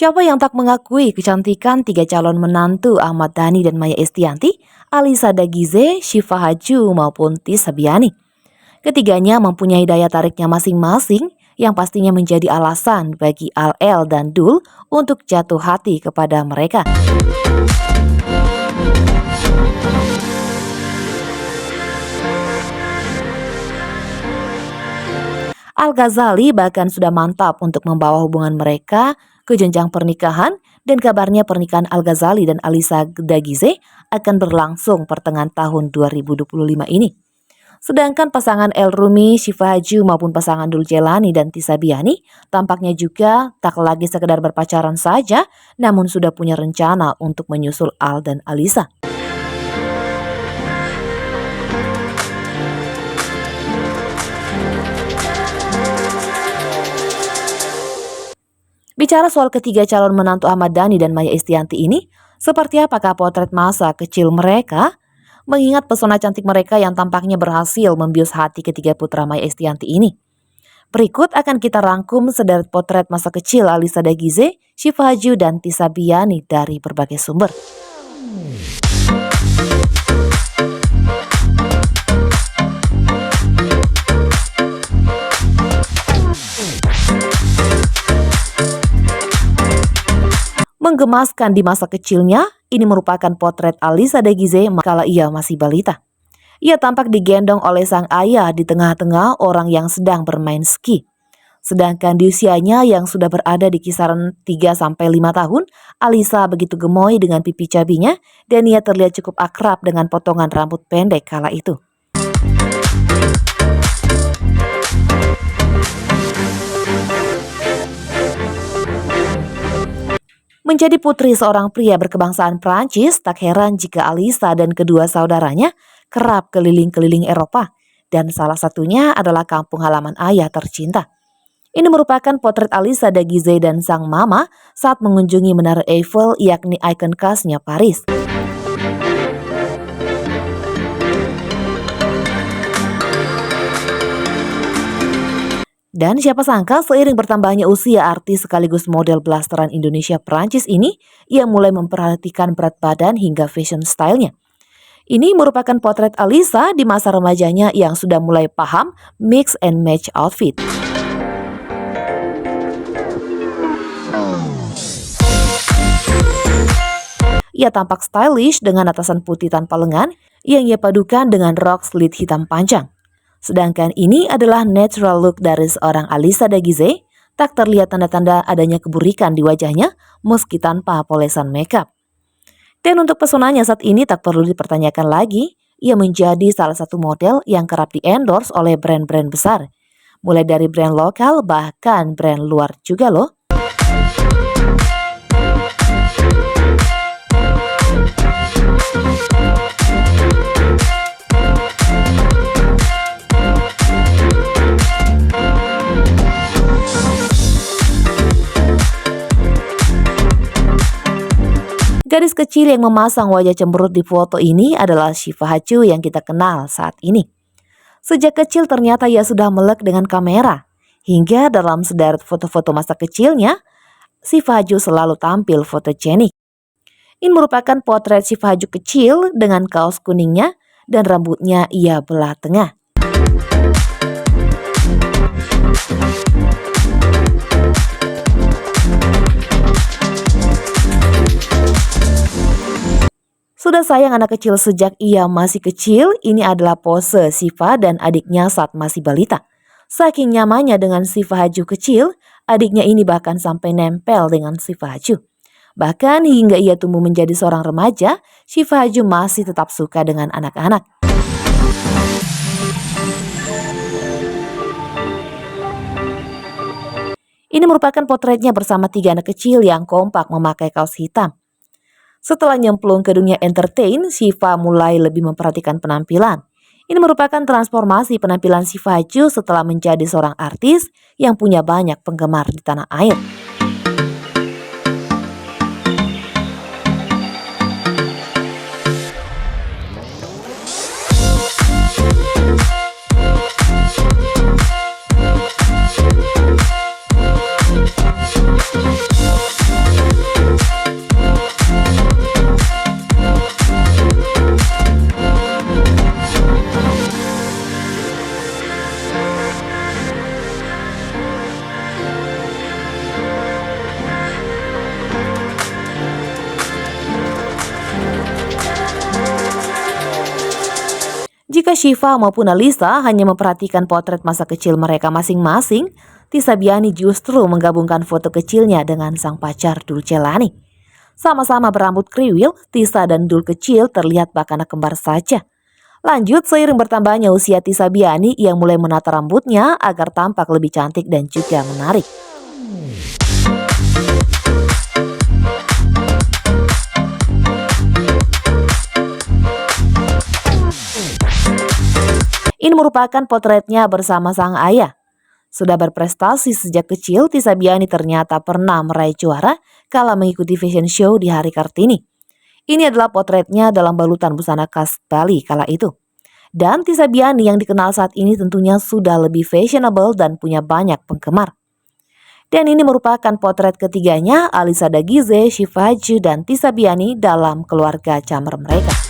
Siapa yang tak mengakui kecantikan tiga calon menantu Ahmad Dhani dan Maya Estianty, Alisa Dagize, Syifa Haju maupun Tis Sabiani. Ketiganya mempunyai daya tariknya masing-masing yang pastinya menjadi alasan bagi Al-El dan Dul untuk jatuh hati kepada mereka. Al-Ghazali bahkan sudah mantap untuk membawa hubungan mereka ke jenjang pernikahan dan kabarnya pernikahan Al-Ghazali dan Alisa Dagize akan berlangsung pertengahan tahun 2025 ini. Sedangkan pasangan El Rumi, Syifa Haju maupun pasangan Dul Jelani dan Tis Sabiani tampaknya juga tak lagi sekedar berpacaran saja, namun sudah punya rencana untuk menyusul Al dan Alisa. Bicara soal ketiga calon menantu Ahmad Dhani dan Maya Estianty ini, seperti apakah potret masa kecil mereka? Mengingat pesona cantik mereka yang tampaknya berhasil membius hati ketiga putra Maya Estianty ini. Berikut akan kita rangkum sederet potret masa kecil Alisa Dagize, Syifa Haju, dan Tis Sabiani dari berbagai sumber. Menggemaskan di masa kecilnya, ini merupakan potret Alisa Dagize kala ia masih balita. Ia tampak digendong oleh sang ayah di tengah-tengah orang yang sedang bermain ski. Sedangkan di usianya yang sudah berada di kisaran 3-5 tahun, Alisa begitu gemoy dengan pipi cabinya dan ia terlihat cukup akrab dengan potongan rambut pendek kala itu. Menjadi putri seorang pria berkebangsaan Prancis, tak heran jika Alisa dan kedua saudaranya kerap keliling-keliling Eropa, dan salah satunya adalah kampung halaman ayah tercinta. Ini merupakan potret Alisa Dagize dan sang mama saat mengunjungi Menara Eiffel, yakni ikon khasnya Paris. Dan siapa sangka seiring bertambahnya usia artis sekaligus model blasteran Indonesia Prancis ini, ia mulai memperhatikan berat badan hingga fashion stylenya. Ini merupakan potret Alisa di masa remajanya yang sudah mulai paham mix and match outfit. Ia tampak stylish dengan atasan putih tanpa lengan yang ia padukan dengan rok slit hitam panjang. Sedangkan ini adalah natural look dari seorang Alisa Dagize, tak terlihat tanda-tanda adanya keburikan di wajahnya meski tanpa polesan makeup. Dan untuk pesonanya saat ini tak perlu dipertanyakan lagi, ia menjadi salah satu model yang kerap di-endorse oleh brand-brand besar. Mulai dari brand lokal bahkan brand luar juga loh. Gadis kecil yang memasang wajah cemberut di foto ini adalah Syifa Haju yang kita kenal saat ini. Sejak kecil ternyata ia sudah melek dengan kamera. Hingga dalam sederet foto-foto masa kecilnya, Syifa Haju selalu tampil fotogenik. Ini merupakan potret Syifa Haju kecil dengan kaos kuningnya dan rambutnya ia belah tengah. Sudah sayang anak kecil sejak ia masih kecil, ini adalah pose Syifa dan adiknya saat masih balita. Saking nyamannya dengan Syifa Haju kecil, adiknya ini bahkan sampai nempel dengan Syifa Haju. Bahkan hingga ia tumbuh menjadi seorang remaja, Syifa Haju masih tetap suka dengan anak-anak. Ini merupakan potretnya bersama 3 anak kecil yang kompak memakai kaos hitam. Setelah nyemplung ke dunia entertain, Syifa mulai lebih memperhatikan penampilan. Ini merupakan transformasi penampilan Syifa Haju setelah menjadi seorang artis yang punya banyak penggemar di tanah air. Jika Syifa maupun Alisa hanya memperhatikan potret masa kecil mereka masing-masing, Tisa Biani justru menggabungkan foto kecilnya dengan sang pacar Dul Celani. Sama-sama berambut kriwil, Tisa dan Dul kecil terlihat bak anak kembar saja. Lanjut, seiring bertambahnya usia Tisa Biani yang mulai menata rambutnya agar tampak lebih cantik dan juga menarik. Ini merupakan potretnya bersama sang ayah. Sudah berprestasi sejak kecil, Tisa Biani ternyata pernah meraih juara kala mengikuti fashion show di Hari Kartini. Ini adalah potretnya dalam balutan busana khas Bali kala itu. Dan Tisa Biani yang dikenal saat ini tentunya sudah lebih fashionable dan punya banyak penggemar. Dan ini merupakan potret ketiganya Alisa Dagize, Syifa Haju, dan Tisa Biani dalam keluarga Camer mereka.